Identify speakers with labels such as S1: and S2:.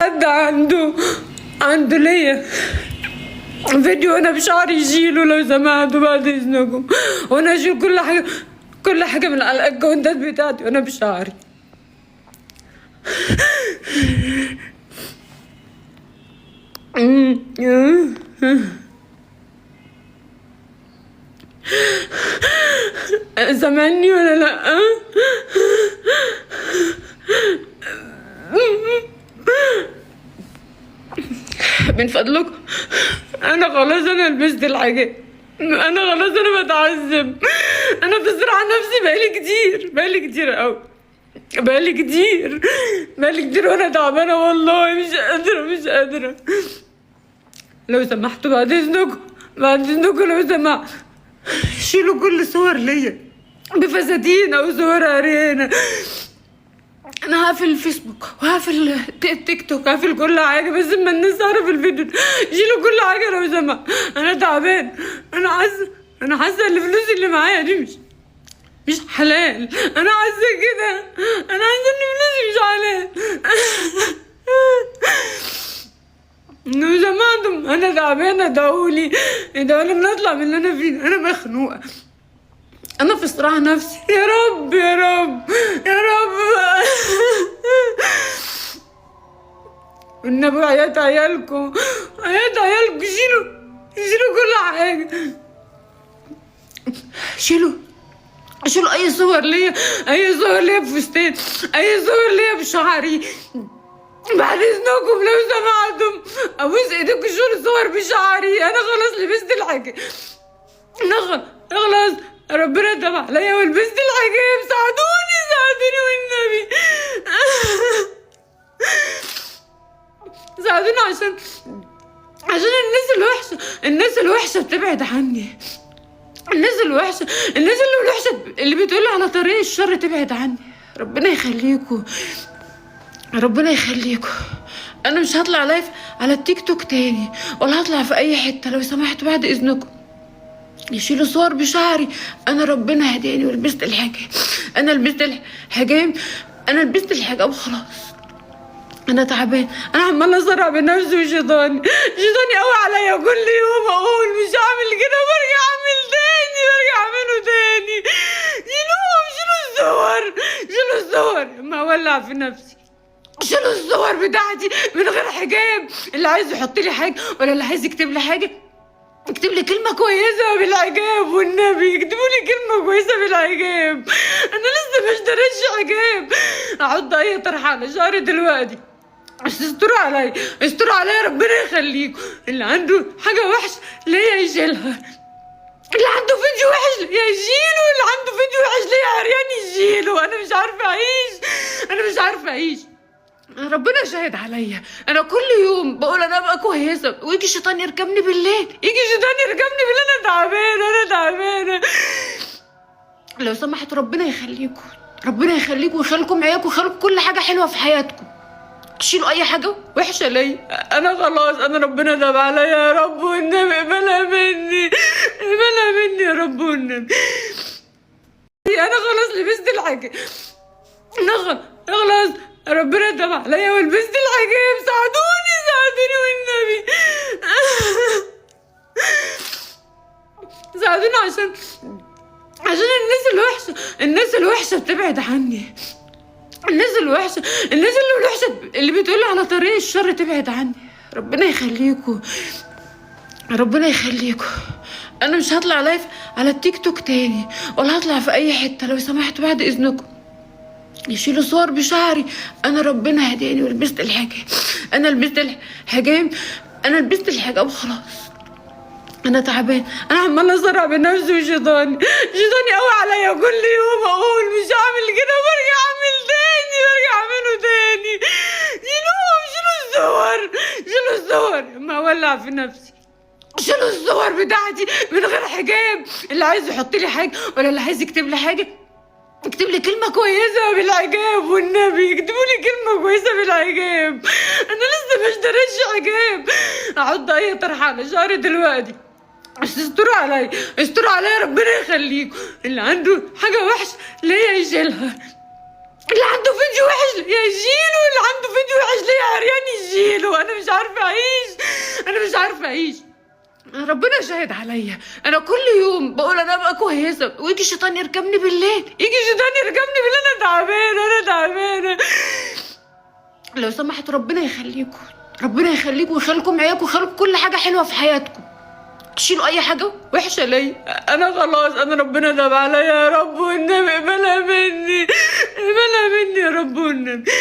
S1: حد عنده ليا فيديو انا بشعري يشيله لو سمحتوا بعد اذنكم، وانا اشيل كل حاجه من على الاكونتات بتاعتي وانا بشعري. سامعني ولا لا؟ من فضلكم انا خلاص، انا لبست الحاجات، انا خلاص، انا بتعذب، انا بصراحه نفسي بقالي كتير قوي، بقالي كتير وانا تعبانه والله، مش قادره. لو سمحتوا بعد اذنكم لو سمحت شيلوا كل صور ليا بفساتين او صور عريانه. انا هقفل الفيسبوك وهقفل تيك توك، هقفل كل حاجه بس اما الناس تعرف الفيديو. شيلوا كل حاجه لو سمحت، انا تعبان، انا حاسه ان الفلوس اللي معايا دي مش حلال، انا حاسه كده، انا حاسه ان فلوسي مش حلال. لو سمحتم انا تعبانه، ادعولي من اطلع من اللي انا فيه، انا مخنوقه، انا في صراع نفسي. يا رب والنبي عيات عيالكم شيلوا كل حاجه، شيلوا اي صور ليا بفستان، اي صور ليا بشعري، بعد اذنكم لو سمحتم، ابوس ايديكم شيلوا صور بشعري. انا خلاص لبست الحاجه، خلاص ربنا تاب عليا ولبست الحجاب. ساعدوني والنبي، ساعدوني عشان الناس الوحشه بتبعد عني، الناس الوحشه اللي بتقول على طريق الشر تبعد عني. ربنا يخليكم. انا مش هطلع لايف على التيك توك تاني ولا هطلع في اي حته، لو سمحتوا بعد اذنكم يشيلوا صور بشعري. انا ربنا هداني ولبست الحجاب، انا لبست الحجاب وخلاص. انا تعبان، انا عماله ازرع بنفسي وشيطاني قوي عليا، كل يوم اقول مش هعمل كده وبرجع اعمله تاني. شيلوا الصور ما اولع في نفسي، شيلوا الصور بتاعتي من غير حجاب. اللي عايز يحط لي حاجه ولا اللي عايز يكتب لي حاجه اكتب لي كلمة كويسة بالحجاب، والنبي اكتبوا لي كلمة كويسة بالحجاب. أنا لسه ما اشتريتش حجاب. أحط أي طرحة على شعري دلوقتي، استروا عليا ربنا يخليكم. اللي عنده حاجة وحشة ليا يشيلها، اللي عنده فيديو وحش ليا يشيله، اللي عنده فيديو وحش ليا عريان يشيله. أنا مش عارفة أعيش. ربنا شاهد عليا، انا كل يوم بقول انا ابقى كويسه ويجي الشيطان يركبني بالليل، انا تعبانه. لو سمحت ربنا يخليكم ويخليكم عيالكم ويخليكم كل حاجه حلوه في حياتكم. شيلوا اي حاجه وحشه ليا، انا خلاص، انا ربنا تاب عليا. يا رب والنبي اقبلها مني يا رب والنبي. انا خلاص لبست الحاجه، خلاص ربنا تاب عليا ولبست الحجاب. ساعدوني والنبي، ساعدوني عشان الناس الوحشه بتبعد عني، الناس الوحشه اللي بتقول على طريق الشر تبعد عني. ربنا يخليكم. انا مش هطلع لايف على التيك توك تاني ولا هطلع في اي حته، لو سمحتوا بعد اذنكم يشيلوا صور بشعري. انا ربنا هداني ولبست الحجاب، انا لبست الحجاب وخلاص. انا تعبان، انا عماله ازرع بنفسي وشيطاني قوي عليا، كل يوم اقول مش هعمل كده وبرجع اعمله تاني. شيلوا الصور ما اولع في نفسي، شيلوا الصور بتاعتي من غير حجاب. اللي عايز يحط لي حاجه ولا اللي عايز يكتب لي حاجه اكتب لي كلمة كويسة بالحجاب، والنبي اكتبوا لي كلمة كويسة بالحجاب. أنا لسه ما اشتريتش حجاب. أحط أي طرحة على شعري دلوقتي، استروا عليا ربنا يخليكم. اللي عنده حاجة وحشة ليا يشيلها، اللي عنده فيديو وحش يا جيله، اللي عنده فيديو وحش ليه يا عريان يجيله. انا مش عارفه اعيش، انا مش عارفه اعيش. ربنا شاهد عليا، انا كل يوم بقول انا ابقى كويسه ويجي الشيطان يركبني بالليل، يجي الشيطان يركبني بالليل. انا تعبانه، انا تعبانه. لو سمحت ربنا يخليكم، ربنا يخليكم ويخليكم معاكم ويخليكم كل حاجه حلوه في حياتكم. شيلوا اي حاجه وحشه ليا، انا خلاص، انا ربنا تاب عليا يا رب والنبي، اقبلها مني، اقبلها مني يا رب والنبي.